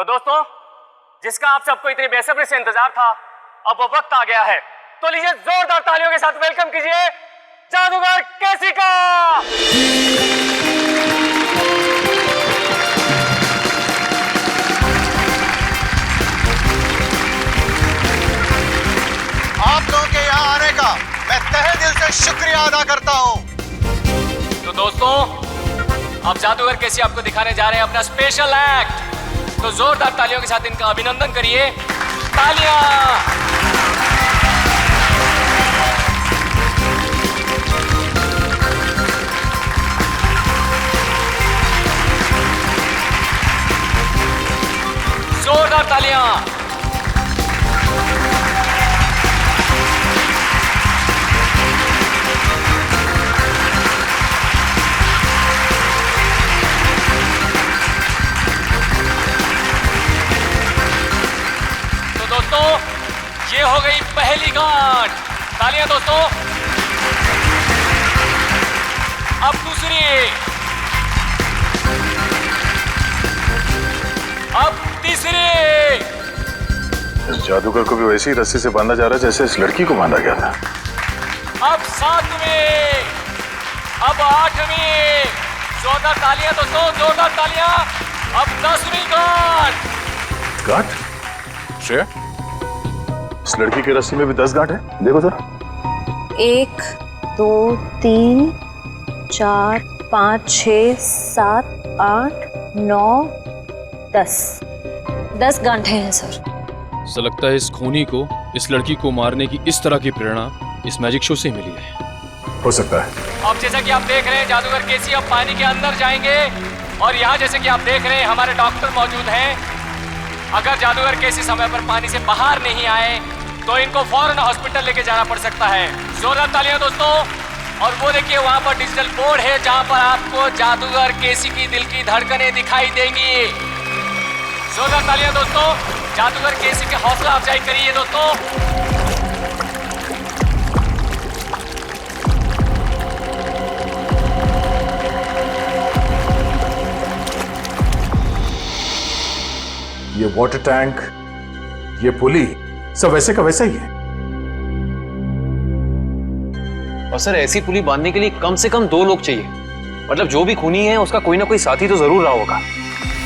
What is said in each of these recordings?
तो दोस्तों, जिसका आप सबको इतनी बेसब्री से इंतजार था, अब वो वक्त आ गया है। तो लीजिए जोरदार तालियों के साथ वेलकम कीजिए जादूगर केसी का। आप लोगों के यहाँ आने का मैं तहे दिल से शुक्रिया अदा करता हूँ। तो दोस्तों, अब जादूगर केसी आपको दिखाने जा रहे हैं अपना स्पेशल एक्ट। तो जोरदार तालियों के साथ इनका अभिनंदन करिए। तालियां। जोरदार तालियां। दोस्तों, ये हो गई पहली गांठ। तालियां दोस्तों। अब दूसरी, अब तीसरी। इस जादूगर को भी वैसी रस्सी से बांधा जा रहा है जैसे इस लड़की को बांधा गया था। अब 7वीं, अब 8वीं। जोरदार तालियां दोस्तों, जोरदार तालियां। अब 10वीं गांठ। गांठ? श्रेया, इस लड़की की रस्सी में भी 10 गांठ है। देखो जरा। 1 2 3 4 5 6 7 8 9 10 गांठें हैं सर। ऐसा लगता है इस खूनी को इस लड़की को मारने की इस तरह की प्रेरणा इस मैजिक शो से ही मिली है। हो सकता है। अब जैसा कि आप देख रहे हैं, जादूगर केसी अब पानी के अंदर जाएंगे और यहाँ जैसे कि आप देख रहे हैं हमारे डॉक्टर मौजूद हैं। अगर जादूगर केसी समय पर पानी से बाहर नहीं आए तो इनको फौरन हॉस्पिटल लेके जाना पड़ सकता है। जोरदार तालियां दोस्तों। और वो देखिए, वहां पर डिजिटल बोर्ड है जहां पर आपको जादूगर केसी की दिल की धड़कनें दिखाई देंगी। जोरदार तालियां दोस्तों। जादूगर केसी की हौसला अफजाई करिए दोस्तों। ये वाटर टैंक, ये पुली, सब वैसे का वैसा ही है। और सर, ऐसी पुली बांधने के लिए कम से कम 2 लोग चाहिए। मतलब जो भी खूनी है उसका कोई ना कोई साथी तो जरूर रहा होगा।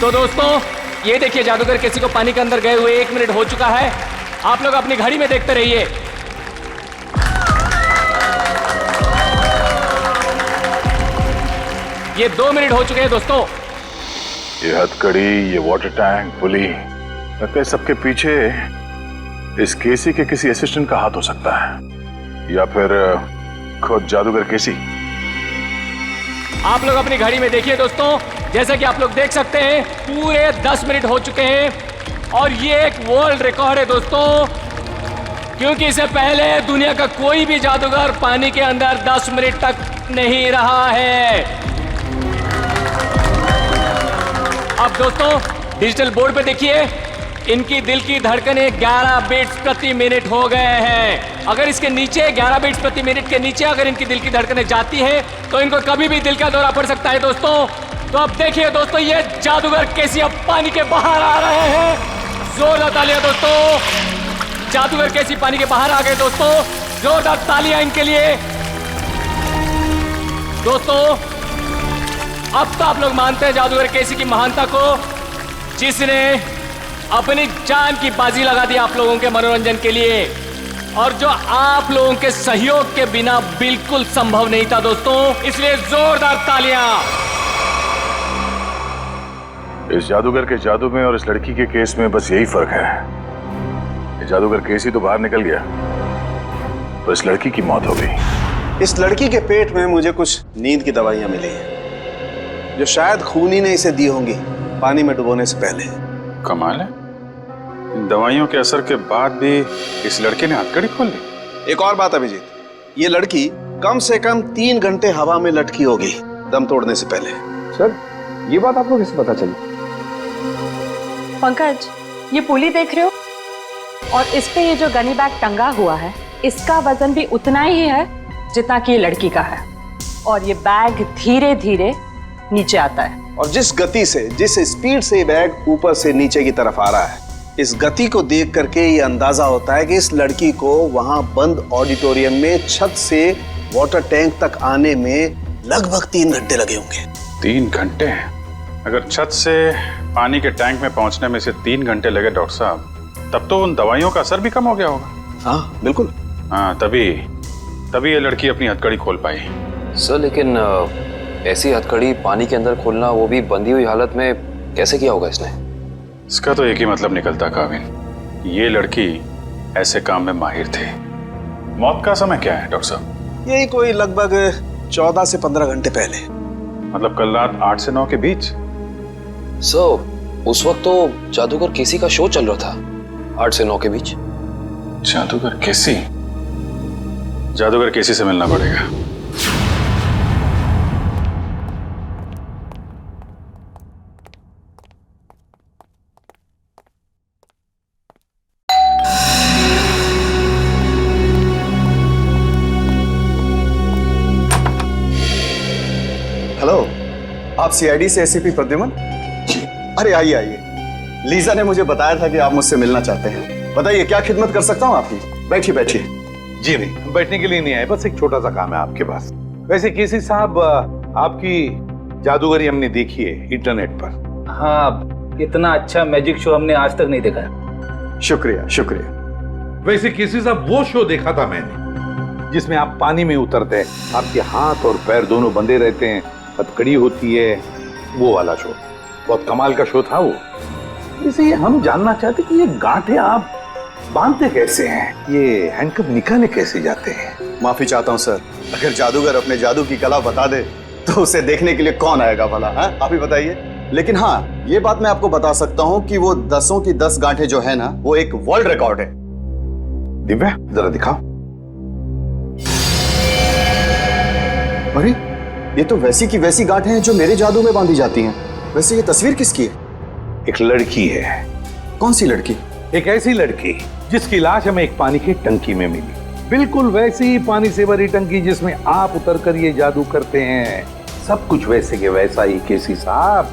तो दोस्तों, ये देखिए जादूगर केसी को पानी के अंदर गए हुए 1 मिनट हो चुका है। आप लोग अपनी घड़ी में देखते रहिए। ये 2 मिनट हो चुके हैं दोस्तों। ये हथकड़ी, ये वाटर टैंक, पुली, लगता है सबके पीछे इस केसी के किसी असिस्टेंट का हाथ हो सकता है, या फिर खुद जादूगर केसी। आप लोग अपनी घड़ी में देखिए दोस्तों। जैसा कि आप लोग देख सकते हैं, पूरे 10 मिनट हो चुके हैं और ये एक वर्ल्ड रिकॉर्ड है दोस्तों, क्योंकि इससे पहले दुनिया का कोई भी जादूगर पानी के अंदर 10 मिनट तक नहीं रहा है। अब दोस्तों, डिजिटल बोर्ड पे देखिए, इनकी दिल की धड़कनें 11 बीट्स प्रति मिनट हो गए हैं। अगर इसके नीचे 11 बीट्स प्रति मिनट के नीचे अगर इनकी दिल की धड़कनें जाती हैं तो इनको कभी भी दिल का दौरा पड़ सकता है दोस्तों। तो अब देखिए दोस्तों, ये जादूगर केसी अब पानी के बाहर आ रहे हैं। जोरदार तालियां दोस्तों। जादूगर केसी पानी के बाहर आ गए दोस्तों। जोरदार तालियां इनके लिए दोस्तों। अब तो आप लोग मानते हैं जादूगर केसी की महानता को, जिसने अपनी जान की बाजी लगा दी आप लोगों के मनोरंजन के लिए, और जो आप लोगों के सहयोग के बिना बिल्कुल संभव नहीं था दोस्तों। इसलिए जोरदार तालियां। इस जादूगर के जादू में और इस लड़की के केस में बस यही फर्क है। ये जादूगर केसी तो बाहर निकल गया, तो इस लड़की की मौत हो गई। इस लड़की के पेट में मुझे कुछ नींद की दवाइयां मिली हैं, जो शायद खूनी ने इसे दी होंगी पानी में डुबोने से पहले। कमाल है, इन दवाइयों के असर के बाद भी इस लड़के ने हथकड़ी खोल ली। एक और बात अभिजीत, ये लड़की कम से कम 3 घंटे हवा में लटकी होगी दम तोड़ने से पहले। सर, ये बात आपको कैसे पता चली? पंकज, ये पुली देख रहे हो, और इस पे ये जो गनी बैग टंगा हुआ है, इसका वजन भी उतना ही है जितना कि ये लड़की का है, और ये बैग धीरे धीरे नीचे आता है। और जिस गति से, जिस स्पीड से ये बैग ऊपर से नीचे की तरफ आ रहा है, इस गति को देख करके ये अंदाजा होता है कि इस लड़की को वहां बंद ऑडिटोरियम में छत से वाटर टैंक तक आने में लगभग 3 घंटे लगे होंगे। 3 घंटे? अगर छत से पानी के टैंक में पहुंचने में से 3 घंटे लगे डॉक्टर साहब, तब तो उन दवाइयों का असर भी कम हो गया होगा। हाँ बिल्कुल। हाँ, तभी ये लड़की अपनी हथकड़ी खोल पाई। सर लेकिन ऐसी हथकड़ी पानी के अंदर खोलना, वो भी बंधी हुई हालत में, कैसे किया होगा इसने? इसका तो एक ही मतलब निकलता काविन, ये लड़की ऐसे काम में माहिर थी। मौत का समय क्या है डॉक्टर साहब? यही कोई लगभग 14 से 15 घंटे पहले। मतलब कल रात 8 से 9 के बीच? सर उस वक्त तो जादूगर केसी का शो चल रहा था, 8 से 9 के बीच। जादूगर केसी? जादूगर केसी से मिलना पड़ेगा। हेलो, आप सीआईडी से एसीपी प्रद्युमन? अरे आइए आइए, लीजा ने मुझे बताया था कि आप मुझसे मिलना चाहते हैं। बताइए क्या खिदमत कर सकता हूँ आपकी? बैठिए बैठिए। जी नहीं, हम बैठने के लिए नहीं आए, बस एक छोटा सा काम है आपके पास। वैसे केसी साहब, आपकी जादूगरी हमने देखी है इंटरनेट पर। हाँ, इतना अच्छा मैजिक शो हमने आज तक नहीं देखा है। शुक्रिया शुक्रिया। वैसे केसी साहब, वो शो देखा था मैंने जिसमें आप पानी में उतरते हैं, आपके हाथ और पैर दोनों बंधे रहते हैं, हथकड़ी होती है, वो वाला शो बहुत कमाल का शो था वो। इसे हम जानना चाहते कि ये गांठें आप बांधते कैसे हैं, ये हैंडकफ निकाले कैसे जाते हैं? माफी चाहता हूँ सर, अगर जादूगर अपने जादू की कला बता दे तो उसे देखने के लिए कौन आएगा भला? आप ही बताइए। लेकिन हाँ, ये बात मैं आपको बता सकता हूँ कि वो 10 की 10 गांठें जो है ना, वो एक वर्ल्ड रिकॉर्ड है। दिव्या जरा दिखाओ। अरे ये तो वैसी की वैसी गांठें हैं जो मेरे जादू में बांधी जाती हैं। वैसे ये तस्वीर किसकी है? एक लड़की है। कौन सी लड़की? एक ऐसी लड़की जिसकी लाश हमें एक पानी की टंकी में मिली, बिल्कुल वैसी ही पानी से भरी टंकी जिसमें आप उतरकर ये जादू करते हैं। सब कुछ वैसे के वैसा ही केसी साहब।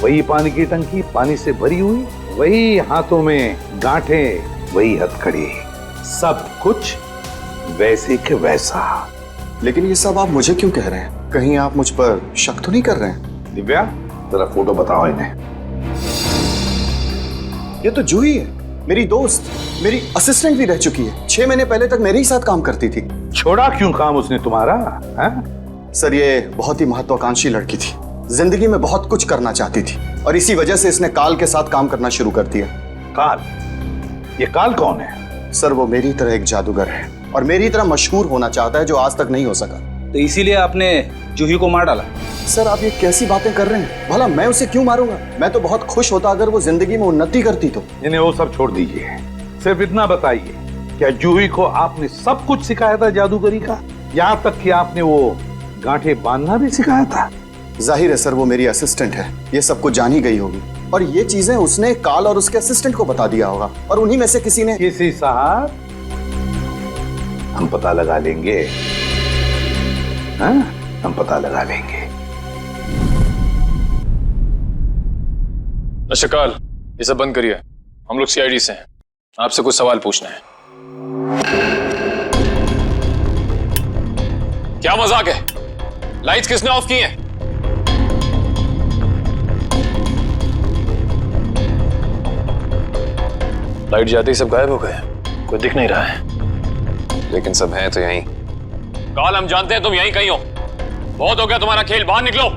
वही पानी की टंकी, पानी से भरी हुई, वही हाथों में गांठें, वही हथकड़ी, सब कुछ वैसे के वैसा। लेकिन ये सब आप मुझे क्यों कह रहे हैं? कहीं आप मुझ पर शक तो नहीं कर रहे हैं? दिव्या जरा फोटो बताओ इन्हें। ये तो जूही है, मेरी दोस्त, मेरी असिस्टेंट भी रह चुकी है। 6 महीने पहले तक मेरे ही साथ काम करती थी। छोड़ा क्यों काम उसने तुम्हारा? सर ये बहुत ही महत्वाकांक्षी लड़की थी, जिंदगी में बहुत कुछ करना चाहती थी और इसी वजह से इसने काल के साथ काम करना शुरू कर दिया। काल? ये काल कौन है? सर वो मेरी तरह एक जादूगर है और मेरी तरह मशहूर होना चाहता है, जो आज तक नहीं हो सका। तो इसीलिए आपने जूही को मार डाला? सर आप ये कैसी बातें कर रहे हैं? भला मैं उसे क्यों मारूंगा? मैं तो बहुत खुश होता अगर वो जिंदगी में उन्नति करती तो। इन्हें वो सब छोड़ दीजिए, सिर्फ इतना बताइए, क्या जूही को आपने सब कुछ सिखाया था जादूगरी का? यहाँ तक कि आपने वो गांठें बांधना भी सिखाया था? जाहिर है सर, वो मेरी असिस्टेंट है, ये सब कुछ जान ही गई होगी और ये चीजें उसने काल और उसके असिस्टेंट को बता दिया होगा और उन्हीं में से किसी ने। केसी साहब, हम पता लगा लेंगे। हाँ, हम पता लगा लेंगे। शकाल, ये सब बंद करिए, हम लोग सीआईडी से हैं, आपसे कुछ सवाल पूछना है। क्या मजाक है? लाइट्स किसने ऑफ की हैं? लाइट जाते ही सब गायब हो गए, कोई दिख नहीं रहा है। लेकिन सब हैं तो यहीं। काल, हम जानते हैं तुम यहीं कहीं हो, बहुत हो गया तुम्हारा खेल, बाहर निकलो।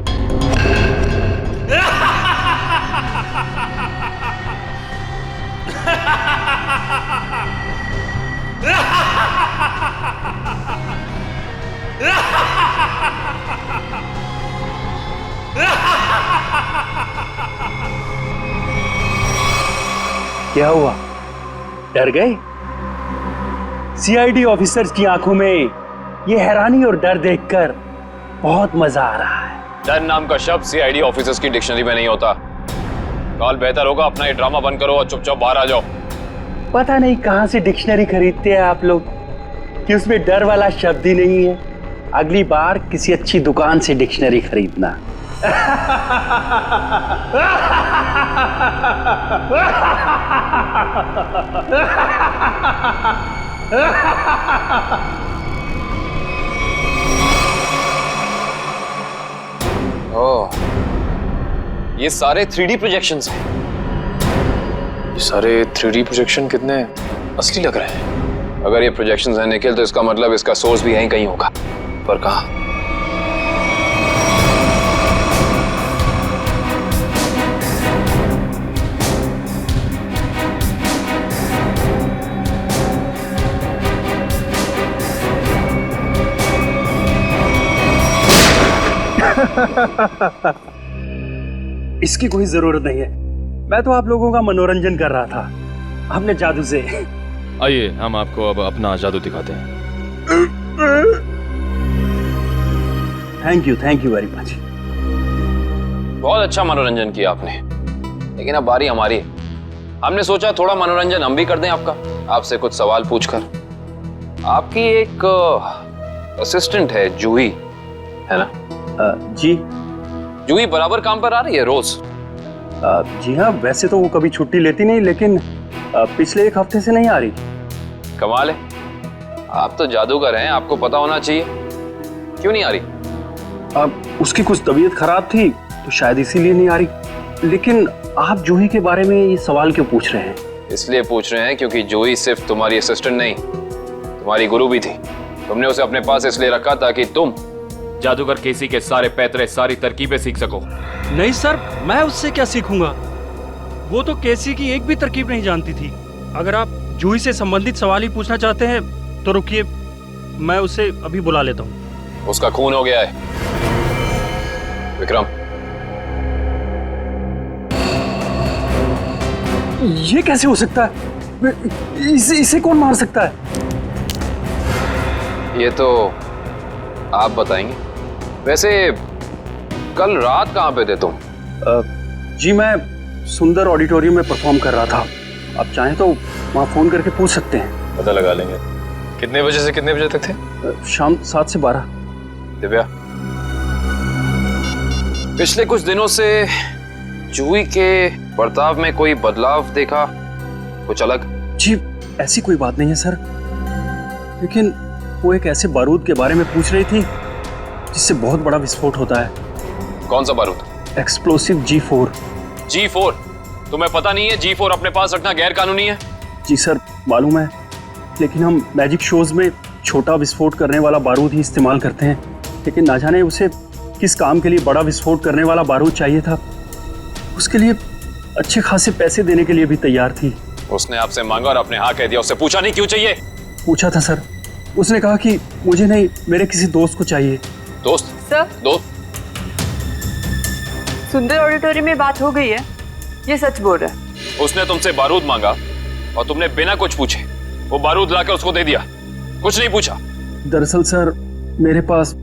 क्या हुआ, डर गए? सीआईडी ऑफिसर्स की आंखों में ये हैरानी और डर देखकर बहुत मजा आ रहा है। डर नाम का शब्द सीआईडी ऑफिसर्स की डिक्शनरी में नहीं होता। काल, बेहतर होगा अपना ये ड्रामा बंद करो और चुपचाप बाहर आ जाओ। पता नहीं कहां से डिक्शनरी खरीदते हैं आप लोग कि उसमें डर वाला शब्द ही नहीं है। अगली बार किसी अच्छी दुकान से डिक्शनरी खरीदना। ओह, ये सारे 3D प्रोजेक्शंस हैं। ये सारे 3D प्रोजेक्शन कितने असली लग रहे हैं। अगर ये प्रोजेक्शंस हैं निखिल, तो इसका मतलब इसका सोर्स भी यहीं कहीं होगा, पर कहाँ? इसकी कोई जरूरत नहीं है। मैं तो आप लोगों का मनोरंजन कर रहा था अपने जादू से। आइए, हम आपको अब अपना जादू दिखाते हैं। Thank you very much. बहुत अच्छा मनोरंजन किया आपने, लेकिन अब बारी हमारी है। हमने सोचा थोड़ा मनोरंजन हम भी कर दें आपका, आपसे कुछ सवाल पूछकर। आपकी एक असिस्टेंट है जूही, है ना? जी। जूही बराबर काम पर आ रही है रोज? जी हाँ, वैसे तो वो कभी छुट्टी लेती नहीं, लेकिन पिछले 1 हफ्ते से नहीं आ रही। कमाल है, आप तो जादूगर हैं, आपको पता होना चाहिए। क्यों नहीं आ रही? उसकी कुछ तबीयत खराब थी, तो शायद इसीलिए नहीं आ रही। लेकिन आप जूही के बारे में ये सवाल क्यों पूछ रहे हैं? इसलिए पूछ रहे हैं क्योंकि जूही सिर्फ तुम्हारी असिस्टेंट नहीं, तुम्हारी गुरु भी थी। तुमने उसे अपने पास इसलिए रखा ताकि तुम जादूगर केसी के सारे पैतरे, सारी तरकीबें सीख सको। नहीं सर, मैं उससे क्या सीखूंगा? वो तो केसी की एक भी तरकीब नहीं जानती थी। अगर आप जूही से संबंधित सवाल ही पूछना चाहते हैं तो रुकिए, मैं उसे अभी बुला लेता हूँ। उसका खून हो गया है। विक्रम, ये कैसे हो सकता है? इसे कौन मार सकता है? ये तो आप बताएंगे। वैसे कल रात कहाँ पे थे तुम? जी, मैं सुंदर ऑडिटोरियम में परफॉर्म कर रहा था। आप चाहें तो वहाँ फोन करके पूछ सकते हैं। पता लगा लेंगे। कितने बजे से कितने बजे तक थे? शाम 7 से 12। दिव्या, पिछले कुछ दिनों से जूही के बर्ताव में कोई बदलाव देखा? कुछ अलग? जी, ऐसी कोई बात नहीं है सर, लेकिन वो एक ऐसे बारूद के बारे में पूछ रही थी जिससे बहुत बड़ा विस्फोट होता है। कौन सा बारूद? Explosive G4। G4? तुम्हें पता नहीं है G4 अपने पास रखना गैर कानूनी है? जी सर, मालूम है, लेकिन हम मैजिक शोज में छोटा विस्फोट करने वाला बारूद ही इस्तेमाल करते हैं। लेकिन ना जाने उसे किस काम के लिए बड़ा विस्फोट करने वाला बारूद चाहिए था। उसके लिए अच्छे खासे पैसे देने के लिए भी तैयार थी। उसने आपसे मांगा और आपने हाँ कह दिया। उससे पूछा नहीं क्यों चाहिए? पूछा था सर, उसने कहा कि मुझे नहीं, मेरे किसी दोस्त को चाहिए। दोस्त? सर, दोस्त? सुंदर ऑडिटोरियम में बात हो गई है, ये सच बोल रहा है। उसने तुमसे बारूद मांगा और तुमने बिना कुछ पूछे वो बारूद लाकर उसको दे दिया, कुछ नहीं पूछा। दरअसल सर, मेरे पास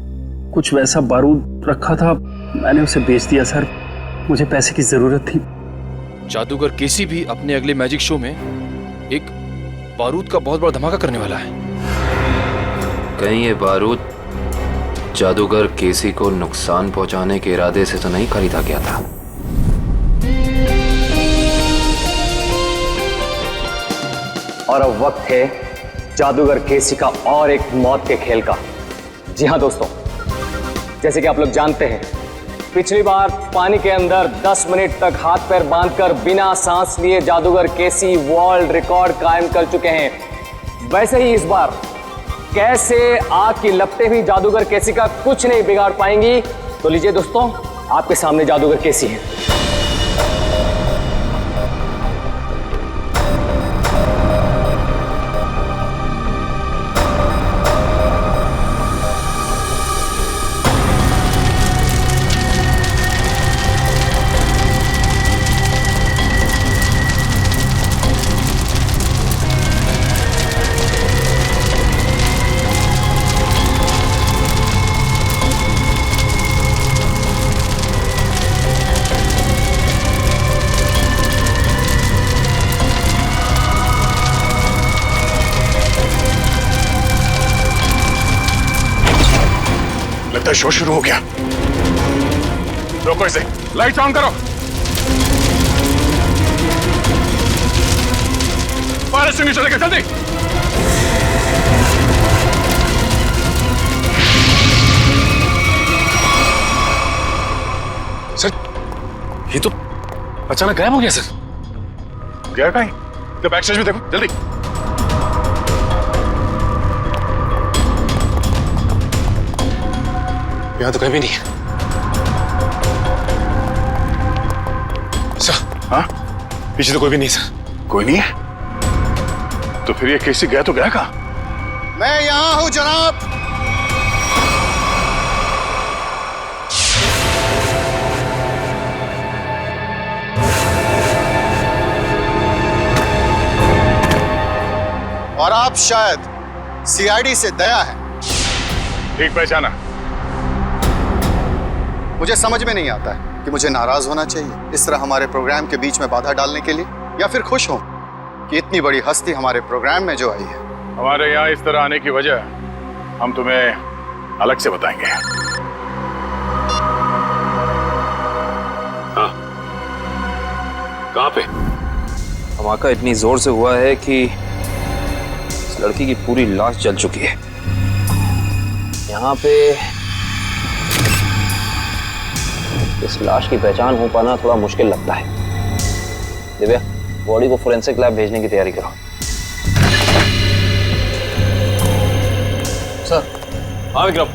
कुछ वैसा बारूद रखा था, मैंने उसे बेच दिया सर। मुझे पैसे की जरूरत थी। जादूगर केसी भी अपने अगले मैजिक शो में एक बारूद का बहुत बड़ा धमाका करने वाला है। कहीं ये बारूद जादूगर केसी को नुकसान पहुंचाने के इरादे से तो नहीं खरीदा गया था? और अब वक्त है जादूगर केसी का और एक मौत के खेल का। जी हाँ दोस्तों, जैसे कि आप लोग जानते हैं, पिछली बार पानी के अंदर 10 मिनट तक हाथ पैर बांधकर बिना सांस लिए जादूगर केसी वर्ल्ड रिकॉर्ड कायम कर चुके हैं। वैसे ही इस बार कैसे आग की लपटें भी जादूगर केसी का कुछ नहीं बिगाड़ पाएंगी। तो लीजिए दोस्तों, आपके सामने जादूगर केसी है। लगता है शो शुरू हो गया। रोको इसे, लाइट ऑन करो। फायर एक्सटिंग्विशर लेके जल्दी। सर, ये तो अचानक गायब हो गया सर। गया कहीं? तो बैक स्टेज में देखो जल्दी। यहाँ तो कहीं भी नहीं है। सर, हाँ? पीछे तो कोई भी नहीं सर। कोई नहीं है? तो फिर ये केसी गया तो गया कहाँ? मैं यहां हूं जनाब। और आप शायद सीआईडी से दया है। ठीक पहचाना। मुझे समझ में नहीं आता है कि मुझे नाराज होना चाहिए इस तरह हमारे प्रोग्राम के बीच में बाधा डालने के लिए, या फिर खुश हूं कि इतनी बड़ी हस्ती हमारे प्रोग्राम में जो आई है। हमारे यहाँ इस तरह आने की वजह हम तुम्हें अलग से बताएंगे। हाँ, कहाँ पे? धमाका इतनी जोर से हुआ है कि इस लड़की की पूरी लाश जल चुकी है। यहाँ पे इस लाश की पहचान हो पाना थोड़ा मुश्किल लगता है। दिव्या, बॉडी को फोरेंसिक लैब भेजने की तैयारी करो। सर। हाँ विक्रम।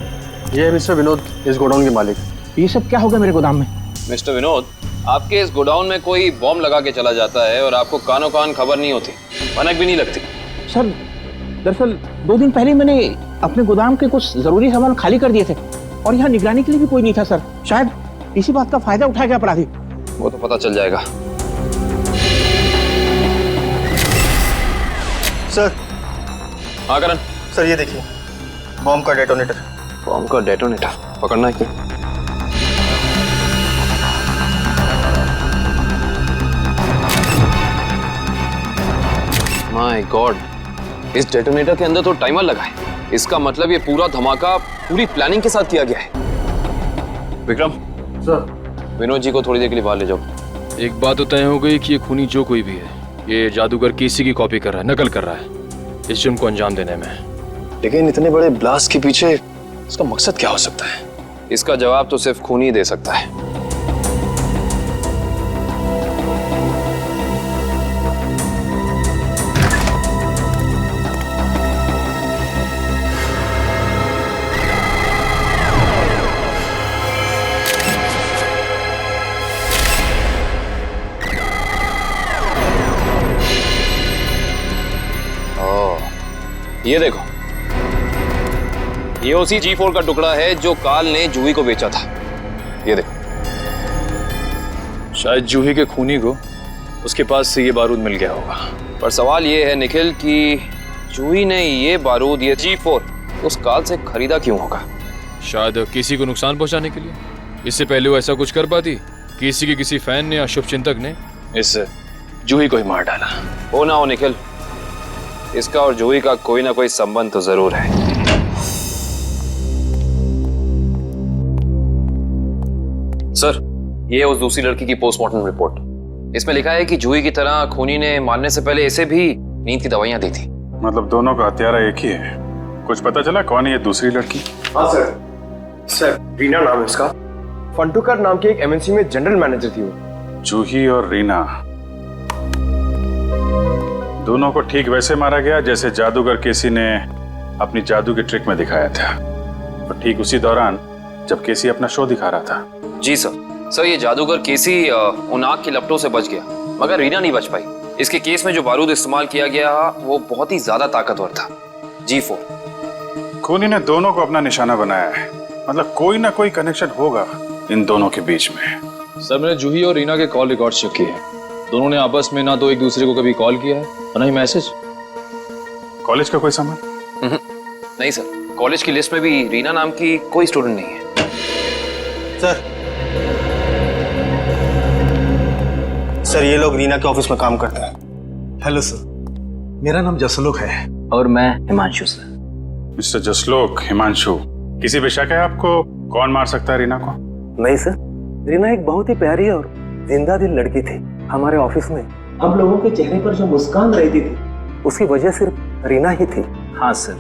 ये है मिस्टर विनोद, इस गोडाउन के मालिक। ये सब क्या होगा मेरे गोदाम में? मिस्टर विनोद, आपके इस गोडाउन में कोई बॉम्ब लगा के चला जाता है और आपको कानों कान खबर नहीं होती, भनक भी नहीं लगती। सर, दरअसल 2 दिन पहले मैंने अपने गोदाम के कुछ जरूरी सामान खाली कर दिए थे और यहाँ निगरानी के लिए भी कोई नहीं था सर। शायद इसी बात का फायदा उठा गया अपराधी। वो तो पता चल जाएगा। सर। हाँ करण। सर ये देखिए, बॉम्ब का डेटोनेटर। बॉम्ब का डेटोनेटर पकड़ना है क्या? माय गॉड, इस डेटोनेटर के अंदर तो टाइमर लगा है। इसका मतलब ये पूरा धमाका पूरी प्लानिंग के साथ किया गया है। विक्रम। सर। विनोद जी को थोड़ी देर के लिए बाहर ले जाओ। एक बात तो तय हो गई कि ये खूनी जो कोई भी है, ये जादूगर केसी की कॉपी कर रहा है, नकल कर रहा है इस जुर्म को अंजाम देने में। लेकिन इतने बड़े ब्लास्ट के पीछे इसका मकसद क्या हो सकता है? इसका जवाब तो सिर्फ खूनी दे सकता है। ये देखो, ये उसी G4 का टुकड़ा है जो काल ने जूही को बेचा था। ये देखो। शायद जूही के खूनी को उसके पास से ये बारूद मिल गया होगा। पर सवाल ये है निखिल कि जूही ने ये बारूद, ये G4 उस काल से खरीदा क्यों होगा? शायद किसी को नुकसान पहुंचाने के लिए। इससे पहले वो ऐसा कुछ कर पाती? किसी के किसी फैन ने या शुभचिंतक ने इस जूही को ही मार डाला। हो ना हो निखिल, इसका और जूही का कोई ना कोई संबंध तो जरूर है। सर, ये है उस दूसरी लड़की की पोस्टमार्टम रिपोर्ट। इसमें लिखा है कि जूही की तरह खूनी ने मारने से पहले इसे भी नींद की दवाइयां दी थी। मतलब दोनों का हत्यारा एक ही है। कुछ पता चला कौन है ये दूसरी लड़की? हाँ सर। सर, रीना नाम है उसका। फंटूकर नाम की एक एमएनसी में जनरल मैनेजर थी वो। जूही और रीना दोनों को ठीक वैसे मारा गया जैसे जादूगर केसी ने अपनी जादू के ट्रिक में दिखाया था, और ठीक उसी दौरान जब केसी अपना शो दिखा रहा था। जी सर, ये जादूगर केसी उन आग की लपटों से बच गया, मगर रीना नहीं बच पाई। इसके केस में जो बारूद इस्तेमाल किया गया वो बहुत ही ज्यादा ताकतवर था, G4। खूनी ने दोनों को अपना निशाना बनाया है, मतलब कोई ना कोई कनेक्शन होगा इन दोनों के बीच में। सर, मैंने जूही और रीना के कॉल रिकॉर्ड चेक किए हैं। दोनों ने आपस में ना तो एक दूसरे को कभी कॉल किया है और ना ही मैसेज। कॉलेज का कोई संबंध? नहीं सर, कॉलेज की लिस्ट में भी रीना नाम की कोई स्टूडेंट नहीं है। सर, ये लोग रीना के ऑफिस में काम करते हैं। हेलो सर, मेरा नाम जसलोक है। और मैं हिमांशु सर। मिस्टर जसलोक, हिमांशु, किसी भी शक है आपको कौन मार सकता है रीना को? नहीं सर, रीना एक बहुत ही प्यारी और जिंदा दिल लड़की थी। हमारे ऑफिस में हम लोगों के चेहरे पर जो मुस्कान रहती थी उसकी वजह सिर्फ रीना ही थी। हाँ सर,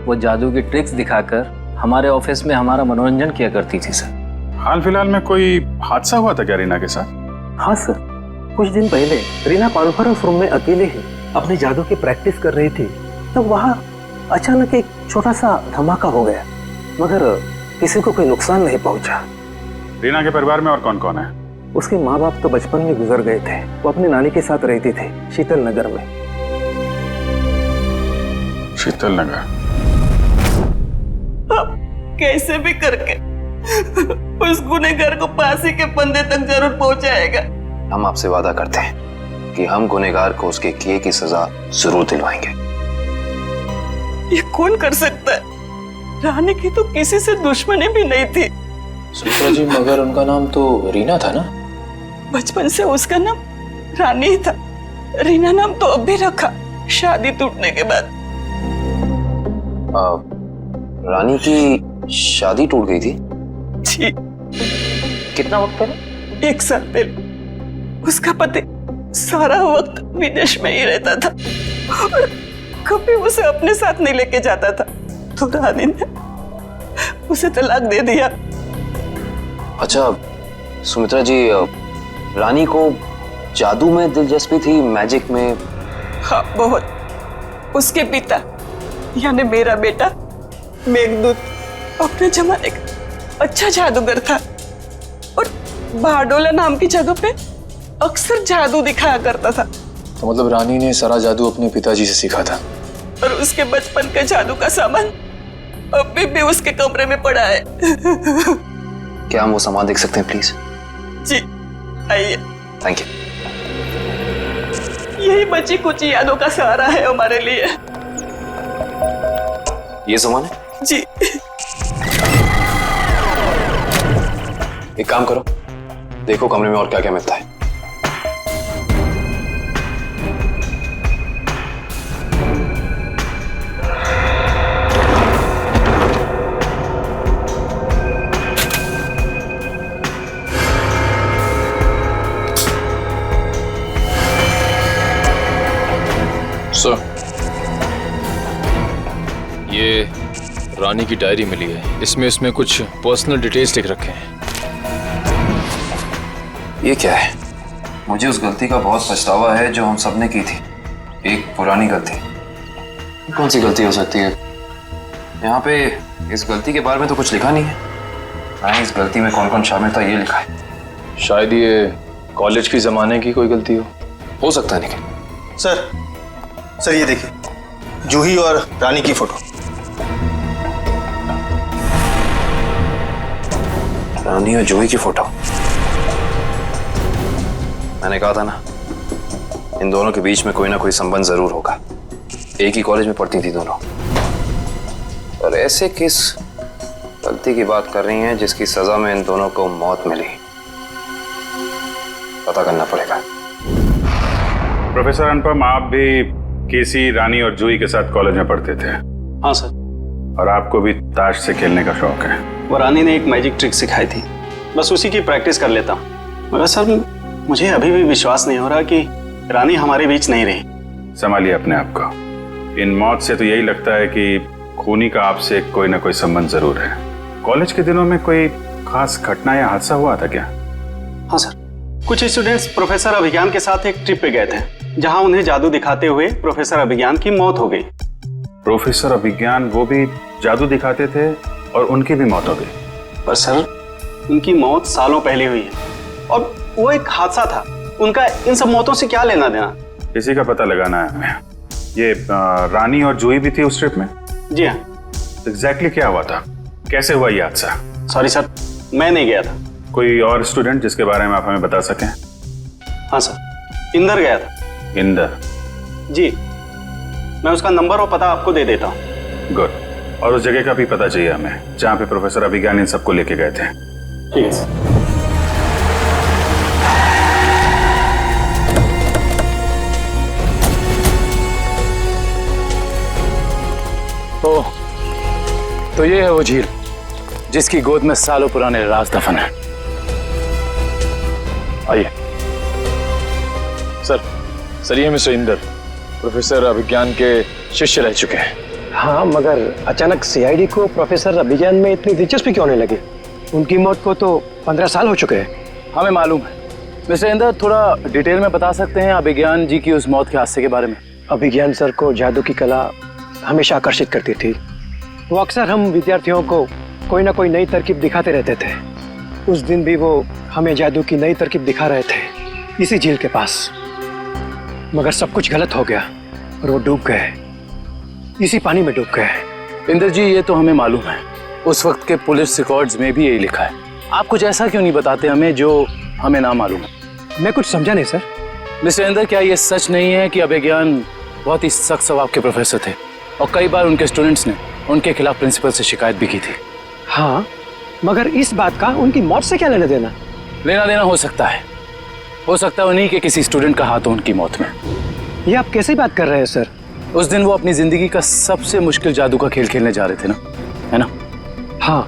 वो जादू की ट्रिक्स दिखाकर हमारे ऑफिस में हमारा मनोरंजन किया करती थी सर। हाल फिलहाल में कोई हादसा हुआ था क्या रीना के साथ? हाँ सर, कुछ दिन पहले रीना कॉन्फ्रेंस रूम में अकेले ही अपने जादू की प्रैक्टिस कर रही थी, तब वहाँ अचानक एक छोटा सा धमाका हो गया, मगर किसी को कोई नुकसान नहीं पहुंचा। रीना के परिवार में और कौन कौन है? उसके माँ बाप तो बचपन में गुजर गए थे। वो अपनी नानी के साथ रहती थी शीतल नगर में। शीतल नगर? कैसे भी करके उस गुनहगार को फांसी के फंदे तक जरूर पहुंचाएगा। हम आपसे वादा करते हैं कि हम गुनहगार को उसके किए की सजा जरूर दिलवाएंगे। ये कौन कर सकता है? रानी की तो किसी से दुश्मनी भी नहीं थी। सुमित्रा जी, मगर उनका नाम तो रीना था ना? बचपन से उसका नाम रानी ही था। रीना नाम तो अब भी रखा, शादी टूटने के बाद। रानी की शादी टूट गई थी? जी। कितना वक्त पहले? 1 साल पहले। उसका पति सारा वक्त विदेश में ही रहता था और कभी उसे अपने साथ नहीं लेके जाता था, तो रानी ने उसे तलाक दे दिया। अच्छा सुमित्रा जी, रानी को जादू में दिलचस्पी थी, मैजिक में? हाँ, बहुत। उसके पिता यानी मेरा बेटा मेघदूत अपने जमाने का अच्छा जादूगर था और बारडोला नाम की जगह पे अक्सर जादू दिखाया करता था। तो मतलब रानी ने सारा जादू अपने पिताजी से सीखा था? और उसके बचपन के जादू का सामान अभी भी उसके कमरे में पड़ा है। क्या हम वो सामान देख सकते हैं प्लीज? जी आइए। Thank you. यही बची कुछ यादों का सहारा है हमारे लिए। ये सामान है? जी। एक काम करो, देखो कमरे में और क्या क्या मिलता है। सर, ये रानी की डायरी मिली है। इसमें कुछ पर्सनल डिटेल्स लिख रखे हैं। ये क्या है? मुझे उस गलती का बहुत पछतावा है जो हम सबने की थी। एक पुरानी गलती। कौन सी गलती हो सकती है? यहाँ पे इस गलती के बारे में तो कुछ लिखा नहीं है। हाँ, इस गलती में कौन कौन शामिल था ये लिखा है। शायद ये कॉलेज की जमाने की कोई गलती हो सकता है। निखिल सर ये देखिए, जूही और रानी की फोटो। रानी और जूही की फोटो? मैंने कहा था ना, इन दोनों के बीच में कोई ना कोई संबंध जरूर होगा। एक ही कॉलेज में पढ़ती थी दोनों। और ऐसे किस गलती की बात कर रही हैं जिसकी सजा में इन दोनों को मौत मिली? पता करना पड़ेगा। प्रोफेसर अनुपम, आप भी केसी, रानी और जूही के साथ कॉलेज में पढ़ते थे? हाँ सर। और आपको भी ताश से खेलने का शौक है? वो रानी ने एक मैजिक ट्रिक सिखाई थी, बस उसी की प्रैक्टिस कर लेता हूँ। मगर सर, मुझे अभी भी विश्वास नहीं हो रहा कि रानी हमारे बीच नहीं रही। संभालिए अपने आप को। इन मौत से तो यही लगता है कि खूनी का आपसे कोई ना कोई संबंध जरूर है। कॉलेज के दिनों में कोई खास घटना या हादसा हुआ था क्या? हाँ सर, कुछ स्टूडेंट्स प्रोफेसर अभिज्ञान के साथ एक ट्रिप पे गए थे, जहां उन्हें जादू दिखाते हुए प्रोफेसर अभिज्ञान की मौत हो गई। प्रोफेसर अभिज्ञान वो भी जादू दिखाते थे और उनकी भी मौत हो गई? पर सर, उनकी मौत सालों पहले हुई है और वो एक हादसा था। उनका इन सब मौतों से क्या लेना देना? इसी का पता लगाना है हमें। ये रानी और जूही भी थी उस ट्रिप में? जी हाँ। एग्जैक्टली क्या हुआ था? कैसे हुआ ये हादसा? सॉरी सर, मैं नहीं गया था। कोई और स्टूडेंट जिसके बारे में आप हमें बता सकें? हाँ सर, इंदर गया था। इंदर? जी, मैं उसका नंबर और पता आपको दे देता हूँ। गुड। और उस जगह का भी पता चाहिए हमें जहाँ पे प्रोफेसर अभिज्ञान इन सबको लेके गए थे। ठीक है सर। तो ये है वो झील जिसकी गोद में सालों पुराने राज दफन है। आइए। सर ये मिस्टर इंदर प्रोफेसर अभिज्ञान के शिष्य रह चुके हैं। हाँ, मगर अचानक सीआईडी को प्रोफेसर अभिज्ञान में इतनी दिलचस्पी क्यों नहीं लगी? उनकी मौत को तो 15 साल हो चुके हैं। हमें मालूम है। मिस्टर इंदर, थोड़ा डिटेल में बता सकते हैं अभिज्ञान जी की उस मौत के हादसे के बारे में? अभिज्ञान सर को जादू की कला हमेशा आकर्षित करती थी। वो अक्सर हम विद्यार्थियों को कोई ना कोई नई तरकीब दिखाते रहते थे। उस दिन भी वो हमें जादू की नई तरकीब दिखा रहे थे इसी झील के पास। मगर सब कुछ गलत हो गया और वो डूब गए, इसी पानी में डूब गए। इंदर जी, ये तो हमें मालूम है। उस वक्त के पुलिस रिकॉर्ड्स में भी यही लिखा है। आप कुछ ऐसा क्यों नहीं बताते हमें जो हमें ना मालूम है? मैं कुछ समझा नहीं सर। मिस्टर इंदर, क्या ये सच नहीं है कि अभिज्ञान बहुत ही सख्त स्वभाव के प्रोफेसर थे और कई बार उनके स्टूडेंट्स ने उनके खिलाफ प्रिंसिपल से शिकायत भी की थी? हाँ, मगर इस बात का उनकी मौत से क्या लेना देना? लेना देना हो सकता है उन्हीं के किसी स्टूडेंट का हाथ हो उनकी मौत में। ये आप कैसे बात कर रहे हैं सर? उस दिन वो अपनी जिंदगी का सबसे मुश्किल जादू का खेल खेलने जा रहे थे ना, है ना? हाँ,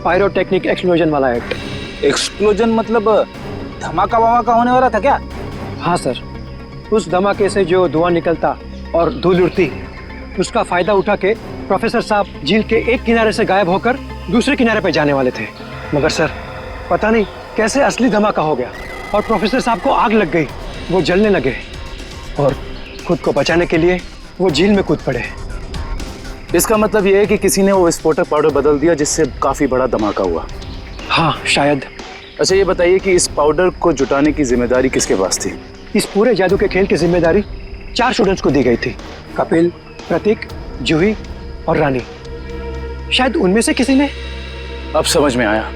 पायरोटेक्निक एक्सप्लोजन वाला एक्ट। एक्सप्लोजन मतलब धमाका वमाका होने वाला था क्या? हाँ सर, उस धमाके से जो धुआं निकलता और धूल उड़ती, उसका फायदा उठा के प्रोफेसर साहब झील के एक किनारे से गायब होकर दूसरे किनारे पर जाने वाले थे। मगर सर, पता नहीं कैसे असली धमाका हो गया और प्रोफेसर साहब को आग लग गई। वो जलने लगे और खुद को बचाने के लिए वो झील में कूद पड़े। इसका मतलब ये है कि किसी ने वो विस्फोटक पाउडर बदल दिया जिससे काफी बड़ा धमाका हुआ। हाँ, शायद। अच्छा, ये बताइए कि इस पाउडर को जुटाने की जिम्मेदारी किसके पास थी? इस पूरे जादू के खेल की जिम्मेदारी 4 स्टूडेंट्स को दी गई थी। कपिल, प्रतीक, जूही और रानी। शायद उनमें से किसी ने। अब समझ में आया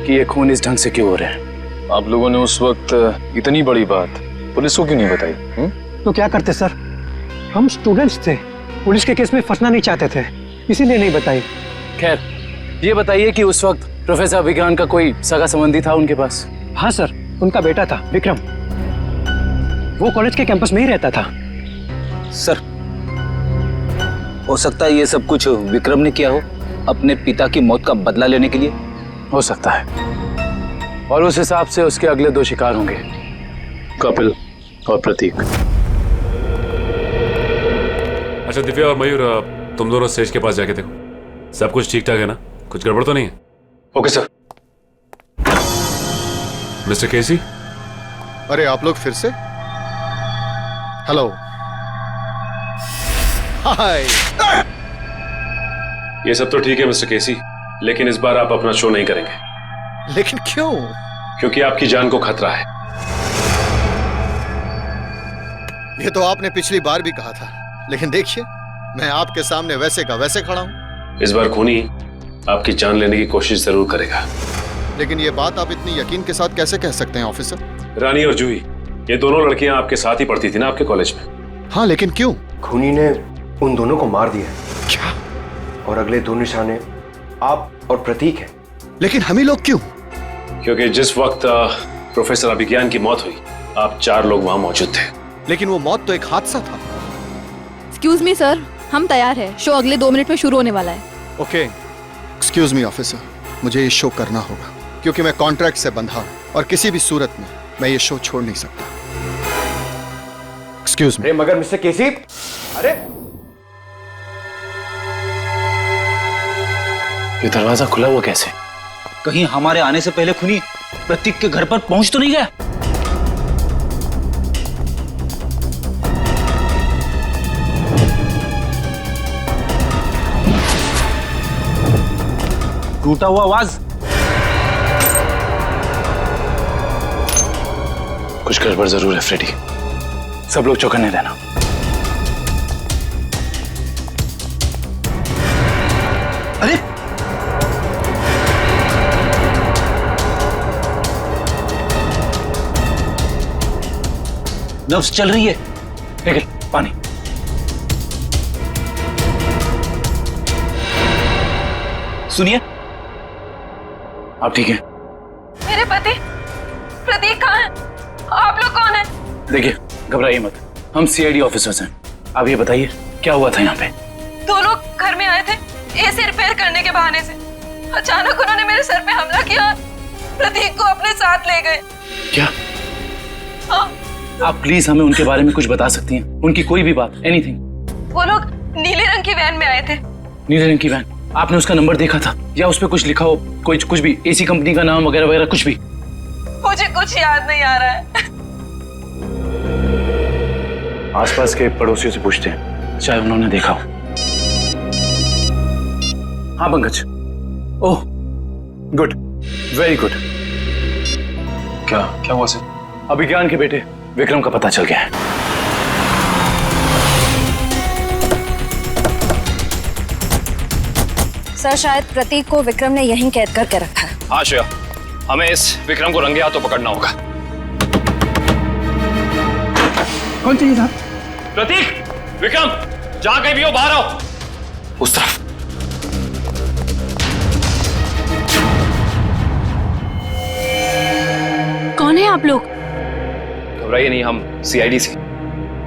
कि ये खून इस ढंग से क्यों हो रहे हैं। आप लोगों ने उस वक्त इतनी बड़ी बात पुलिस को क्यों नहीं बताई? तो क्या करते सर, हम स्टूडेंट्स थे, पुलिस के केस में फंसना नहीं चाहते थे, इसीलिए नहीं बताई। खैर, ये बताइए कि उस वक्त प्रोफेसर अभिज्ञान का कोई सगा संबंधी था उनके पास? हाँ सर, उनका बेटा था विक्रम। वो कॉलेज के कैंपस में ही रहता था। सर, हो सकता है ये सब कुछ विक्रम ने किया हो अपने पिता की मौत का बदला लेने के लिए। हो सकता है, और उस हिसाब से उसके अगले 2 शिकार होंगे, कपिल और प्रतीक। अच्छा दिव्या और मयूर, तुम दोनों स्टेज के पास जाके देखो सब कुछ ठीक ठाक है ना, कुछ गड़बड़ तो नहीं है? Okay sir. मिस्टर केसी। अरे आप लोग फिर से? हेलो, हाय। ये सब तो ठीक है मिस्टर केसी, लेकिन इस बार आप अपना शो नहीं करेंगे। लेकिन क्यों? क्योंकि आपकी जान को खतरा है। ये तो आपने पिछली बार भी कहा था, लेकिन देखिए मैं आपके सामने वैसे का वैसे खड़ा हूं। इस बार खूनी आपकी जान लेने की कोशिश जरूर करेगा। लेकिन ये बात आप इतनी यकीन के साथ कैसे कह सकते हैं ऑफिसर? रानी और जूही, ये दोनों लड़कियां आपके साथ ही पढ़ती थी ना आपके कॉलेज में? हाँ, लेकिन क्यों? खूनी ने उन दोनों को मार दिया। क्या? और अगले 2 निशाने आप और प्रतीक हैं। लेकिन हम ही लोग क्यों? क्योंकि जिस वक्त प्रोफेसर अभिज्ञान की मौत हुई, आप 4 लोग वहां मौजूद थे। लेकिन वो मौत तो एक हादसा था। एक्सक्यूज मी सर, हम तैयार हैं। शो अगले 2 मिनट में शुरू होने वाला है। ओके, एक्सक्यूज मी ऑफिसर, मुझे ये शो करना होगा क्योंकि मैं कॉन्ट्रैक्ट से बंधा हूं और किसी भी सूरत में मैं ये शो छोड़ नहीं सकता। Excuse me. मगर मिस्टर केसी, अरे ये दरवाजा खुला हुआ कैसे? कहीं हमारे आने से पहले खूनी प्रतीक के घर पर पहुंच तो नहीं गया? टूटा हुआ आवाज। कुछ गड़बड़ जरूर है फ्रेडी, सब लोग चौकन्ने रहना। अरे नब्ज चल रही है। निकल, पानी। सुनिए, आप ठीक हैं? मेरे पति प्रतीक कहाँ है? आप लोग कौन हैं? देखिए, घबराइए मत, हम सीआईडी ऑफिसर्स हैं। आप ये बताइए क्या हुआ था यहाँ पे? 2 लोग घर में आए थे एसी रिपेयर करने के बहाने से। अचानक उन्होंने मेरे सर पे हमला किया और प्रतीक को अपने साथ ले गए। क्या आप प्लीज हमें उनके बारे में कुछ बता सकती हैं? उनकी कोई भी बात, एनीथिंग। वो लोग नीले रंग की वैन में आए थे। नीले रंग की वैन? आपने उसका नंबर देखा था या उस पर कुछ लिखा हो, कुछ भी, एसी कंपनी का नाम वगैरह वगैरह कुछ भी? मुझे कुछ याद नहीं आ रहा है। आसपास के पड़ोसियों से पूछते हैं, चाहे उन्होंने देखा हो। हाँ Pankaj. Oh good, very good. क्या हुआ सर? अभिज्ञान के बेटे विक्रम का पता चल गया है। सर शायद प्रतीक को विक्रम ने यहीं कैद करके रखा है। हाँ श्रेया, हमें इस विक्रम को रंगे हाथों पकड़ना होगा। कौन चाहिए साहब? प्रतीक, विक्रम, जहां कहीं भी हो बाहर आओ। उस तरफ। कौन है आप लोग? घबराइए नहीं, हम सीआईडी से।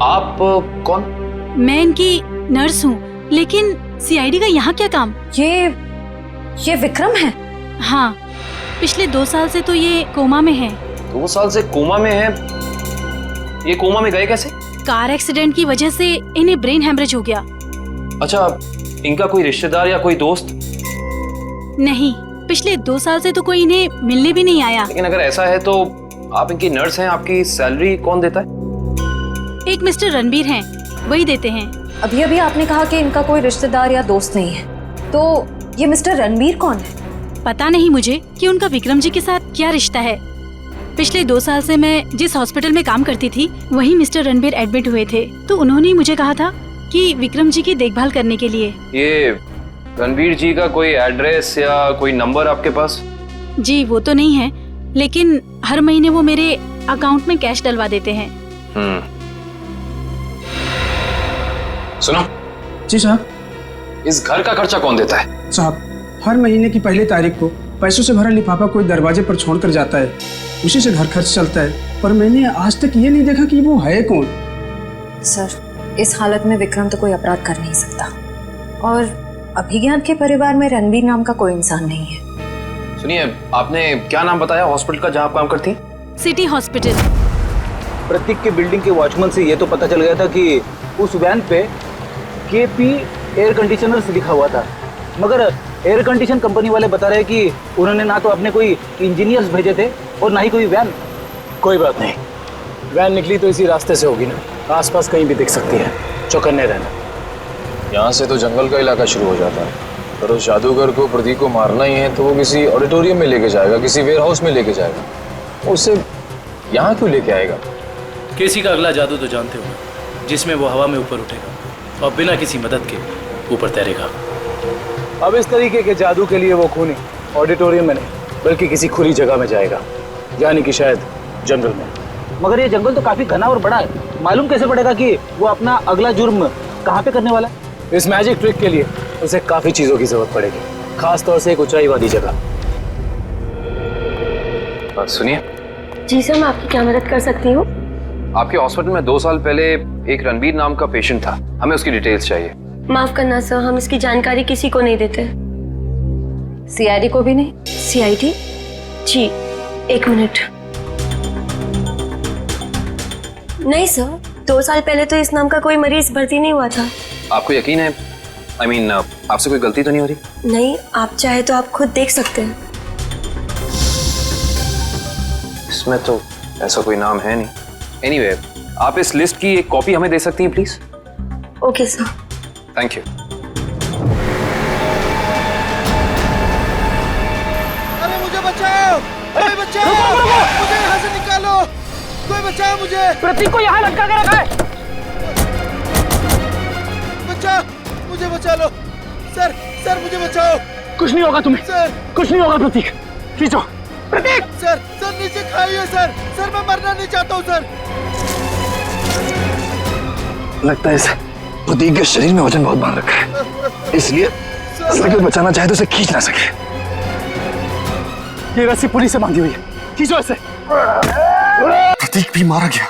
आप कौन? मैं इनकी नर्स हूँ, लेकिन सीआईडी का यहाँ क्या काम? ये विक्रम है? हाँ, पिछले 2 साल से तो ये कोमा में है। 2 साल से कोमा में है? ये कोमा में गए कैसे? कार एक्सीडेंट की वजह से इन्हें ब्रेन हेमरेज हो गया। अच्छा, इनका कोई रिश्तेदार या कोई दोस्त? नहीं, पिछले 2 साल से तो कोई इन्हें मिलने भी नहीं आया। लेकिन अगर ऐसा है तो आप इनकी नर्स हैं, आपकी सैलरी कौन देता है? एक मिस्टर रणबीर हैं, वही देते हैं। अभी अभी आपने कहा कि इनका कोई रिश्तेदार या दोस्त नहीं है, तो ये मिस्टर रणबीर कौन है? पता नहीं मुझे कि उनका विक्रम जी के साथ क्या रिश्ता है। पिछले 2 साल से मैं जिस हॉस्पिटल में काम करती थी, वहीं मिस्टर रणबीर एडमिट हुए थे, तो उन्होंने मुझे कहा था कि विक्रम जी की देखभाल करने के लिए। ये रणबीर जी का कोई एड्रेस या कोई नंबर आपके पास? जी वो तो नहीं है, लेकिन हर महीने वो मेरे अकाउंट में कैश डलवा देते हैं। सुनो। जी साहब। इस घर का खर्चा कौन देता है? साहब, हर महीने की पहली तारीख को पैसों से भरा लिफाफा कोई दरवाजे पर छोड़ कर जाता है, उसी से घर खर्च चलता है। पर मैंने आज तक ये नहीं देखा कि वो है कौन। सर, इस हालत में विक्रम तो कोई अपराध कर नहीं सकता, और अभिज्ञान के परिवार में रणबीर नाम का कोई इंसान नहीं है। सुनिए, आपने क्या नाम बताया हॉस्पिटल का जहाँ आप काम करती हैं? City hospital. प्रतीक के बिल्डिंग के वॉचमैन से ये तो पता चल गया था कि उस वैन पे केपी एयर कंडीशनर्स लिखा हुआ था, मगर एयर कंडीशन कंपनी वाले बता रहे कि उन्होंने ना तो अपने कोई इंजीनियर्स भेजे थे और ना ही कोई वैन। कोई बात नहीं, वैन निकली तो इसी रास्ते से होगी ना, आसपास कहीं भी दिख सकती है, चौकन्ने रहना। यहाँ से तो जंगल का इलाका शुरू हो जाता है, पर उस जादूगर को प्रतीक को मारना ही है तो वो किसी ऑडिटोरियम में लेके जाएगा, किसी वेयर हाउस में लेके जाएगा। उससे यहाँ क्यों लेके आएगा? केसी का अगला जादू तो जानते हो, जिसमें वो हवा में ऊपर उठेगा और बिना किसी मदद के ऊपर तैरेगा। अब इस तरीके के जादू के लिए वो खूनी ऑडिटोरियम में नहीं बल्कि किसी खुली जगह में जाएगा, यानी कि शायद जंगल में। मगर ये जंगल तो काफी घना और बड़ा है, मालूम कैसे पड़ेगा कि वो अपना अगला जुर्म कहाँ पे करने वाला है? इस मैजिक ट्रिक के लिए उसे काफी चीजों की जरूरत पड़ेगी, खास तौर से एक ऊंचाई वाली जगह। सुनिए। जी सर, मैं आपकी क्या मदद कर सकती हूँ? आपके हॉस्पिटल में 2 साल पहले एक रणबीर नाम का पेशेंट था, हमें उसकी डिटेल्स चाहिए। माफ करना सर, हम इसकी जानकारी किसी को नहीं देते। सीआईडी को भी नहीं? सीआईडी? जी, 1 मिनट। नहीं सर, 2 साल पहले तो इस नाम का कोई मरीज भर्ती नहीं हुआ था। आपको यकीन है? I mean, आपसे कोई गलती तो नहीं हो रही? नहीं, आप चाहे तो आप खुद देख सकते हैं। इसमें तो ऐसा कोई नाम है नहीं। Anyway, आप इस लिस्ट की एक कॉपी हमें दे सकती हैं please? Okay sir. Thank you. अरे मुझे बचाओ! कोई बचाओ! मुझे यहाँ से निकालो! कोई बचाओ मुझे! प्रतीक को यहाँ लटका के रखा है। बचाओ! मुझे बचा लो! सर, सर मुझे बचाओ! कुछ नहीं होगा तुम्हें। सर, कुछ नहीं होगा प्रतीक। खींचो। प्रतीक! सर, सर नीचे खाइए सर! सर मैं मरना नहीं चाहता हूँ सर! लगता है इसे प्रतीक के शरीर में वजन बहुत बांध रखा है, इसलिए कोई बचाना चाहे तो उसे खींच ना सके। ये रस्सी पुलिस से बांधी हुई है, खींचो इसे। प्रतीक भी मारा गया।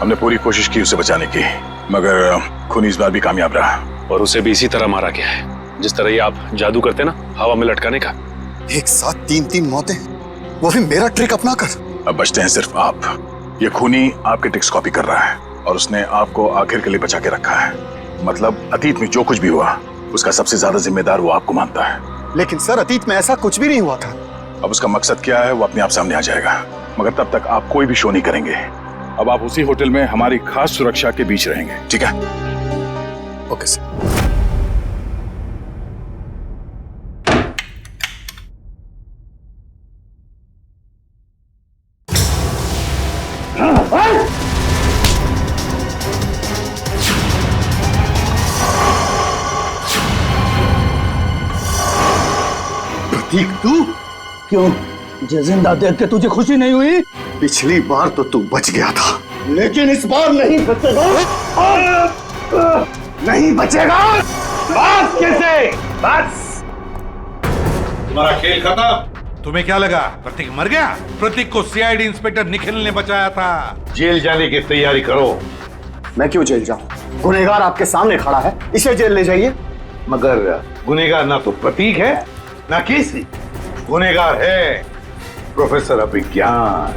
हमने पूरी कोशिश की उसे बचाने की, मगर खूनी इस बार भी कामयाब रहा। और उसे भी इसी तरह मारा गया है, जिस तरह ये आप जादू करते ना, हवा में लटकाने का। एक साथ 3-3 मौतें, वो भी मेरा ट्रिक अपना कर। अब बचते हैं सिर्फ आप। ये खूनी आपके टिक्स कॉपी कर रहा है और उसने आपको आखिर के लिए बचा के रखा है। मतलब अतीत में जो कुछ भी हुआ उसका सबसे ज्यादा जिम्मेदार वो आपको मानता है। लेकिन सर, अतीत में ऐसा कुछ भी नहीं हुआ था। अब उसका मकसद क्या है वो अपने आप सामने आ जाएगा, मगर तब तक आप कोई भी शो नहीं करेंगे। अब आप उसी होटल में हमारी खास सुरक्षा के बीच रहेंगे, ठीक है? Okay sir. प्रतीक, तू क्यों? जिंदा देख के तुझे खुशी नहीं हुई? पिछली बार तो तू बच गया था, लेकिन इस बार नहीं बचेगा। नहीं बचेगा। बस कैसे? बस तुम्हारा खेल खत्म। तुम्हें क्या लगा प्रतीक मर गया? प्रतीक को सीआईडी इंस्पेक्टर निखिल ने बचाया था। जेल जाने की तैयारी करो। मैं क्यों जेल जाऊं? गुनहगार आपके सामने खड़ा है, इसे जेल ले जाइए। मगर गुनहगार ना तो प्रतीक है ना केसी, गुनहगार है प्रोफेसर अभिज्ञान।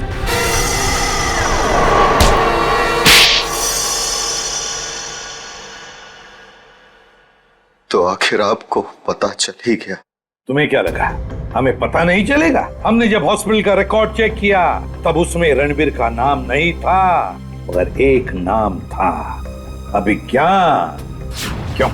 तो आखिर आपको पता चल ही गया। तुम्हें क्या लगा हमें पता नहीं चलेगा? हमने जब हॉस्पिटल का रिकॉर्ड चेक किया तब उसमें रणबीर का नाम नहीं था, मगर एक नाम था, अभिज्ञान। क्यों?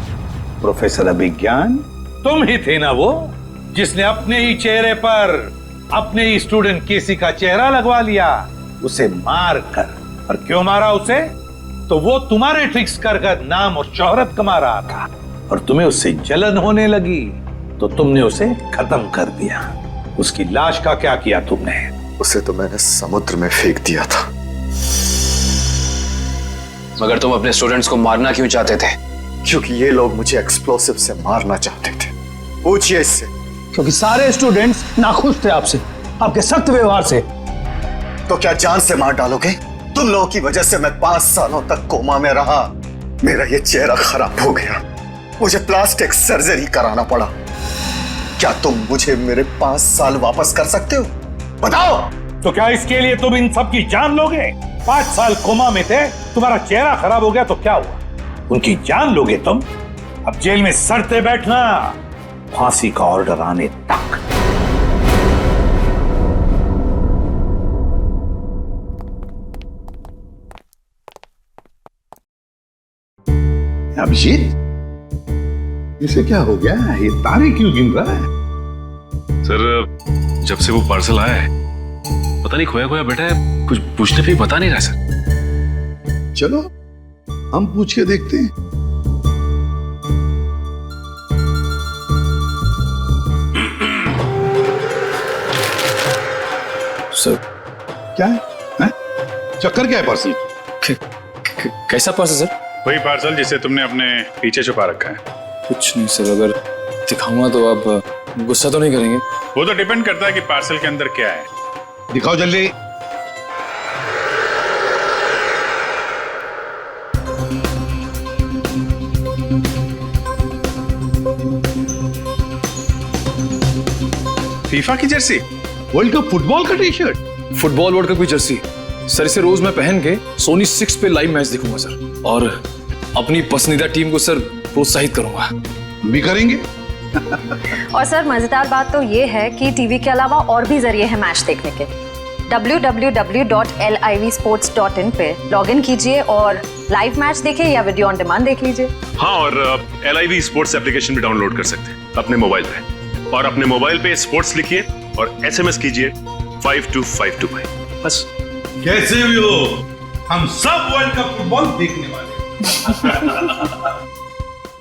प्रोफेसर अभिज्ञान तुम ही थे ना वो जिसने अपने ही चेहरे पर अपने ही स्टूडेंट केसी का चेहरा लगवा लिया, उसे मार कर। और क्यों मारा उसे? तो वो तुम्हारे ट्रिक्स कर नाम और शोहरत कमा रहा था और तुम्हें उससे जलन होने लगी, तो तुमने उसे खत्म कर दिया। उसकी लाश का क्या किया तुमने? उसे तो मैंने समुद्र में फेंक दिया था। मगर तुम अपने स्टूडेंट्स को मारना क्यों चाहते थे? क्योंकि ये लोग मुझे एक्सप्लोसिव से मारना चाहते थे। पूछिए इससे। क्योंकि सारे स्टूडेंट्स नाखुश थे आपसे, आपके सख्त व्यवहार से। तो क्या जान से मार डालोगे? तुम लोगों की वजह से मैं 5 सालों तक कोमा में रहा। मेरा ये चेहरा खराब हो गया, मुझे प्लास्टिक सर्जरी कराना पड़ा। क्या तुम मुझे मेरे 5 साल वापस कर सकते हो? बताओ। तो क्या इसके लिए तुम इन सब की जान लोगे? 5 साल कोमा में थे, तुम्हारा चेहरा खराब हो गया तो क्या हुआ? उनकी जान लोगे तुम? अब जेल में सड़ते बैठना, फांसी का ऑर्डर आने तक। अभिजीत, इसे क्या हो गया? ये तारे क्यों गिन रहा है? सर, जब से वो पार्सल आया है पता नहीं खोया खोया बैठा है, कुछ पूछने पे बता नहीं रहा सर। चलो हम पूछ के देखते हैं। सर क्या है? चक्कर क्या है पार्सल? कैसा पार्सल सर? वही पार्सल जिसे तुमने अपने पीछे छुपा रखा है। कुछ नहीं सर, अगर दिखाऊंगा तो आप गुस्सा तो नहीं करेंगे? वो तो डिपेंड करता है कि पार्सल के अंदर क्या है। दिखाओ जल्दी। फीफा की जर्सी, वर्ल्ड कप फुटबॉल का T shirt. Football world cup की जर्सी सर, इसे रोज मैं पहन के सोनी 6 पे लाइव मैच देखूंगा सर, और अपनी पसंदीदा टीम को सर प्रोत्साहित करूंगा। भी करेंगे। और सर मजेदार बात तो ये है कि टीवी के अलावा और भी जरिए हैं मैच देखने के। www.livsports.in पे लॉगिन कीजिए और लाइव मैच देखिए या वीडियो ऑन डिमांड देख लीजिए। हाँ, और LIV स्पोर्ट्स एप्लीकेशन भी डाउनलोड कर सकते हैं अपने मोबाइल पे, और अपने मोबाइल पे स्पोर्ट्स लिखिए और SMS कीजिए 52525। बस। कैसे भी हो, हम सब वर्ल्ड कप फुटबॉल देखने वाले हैं।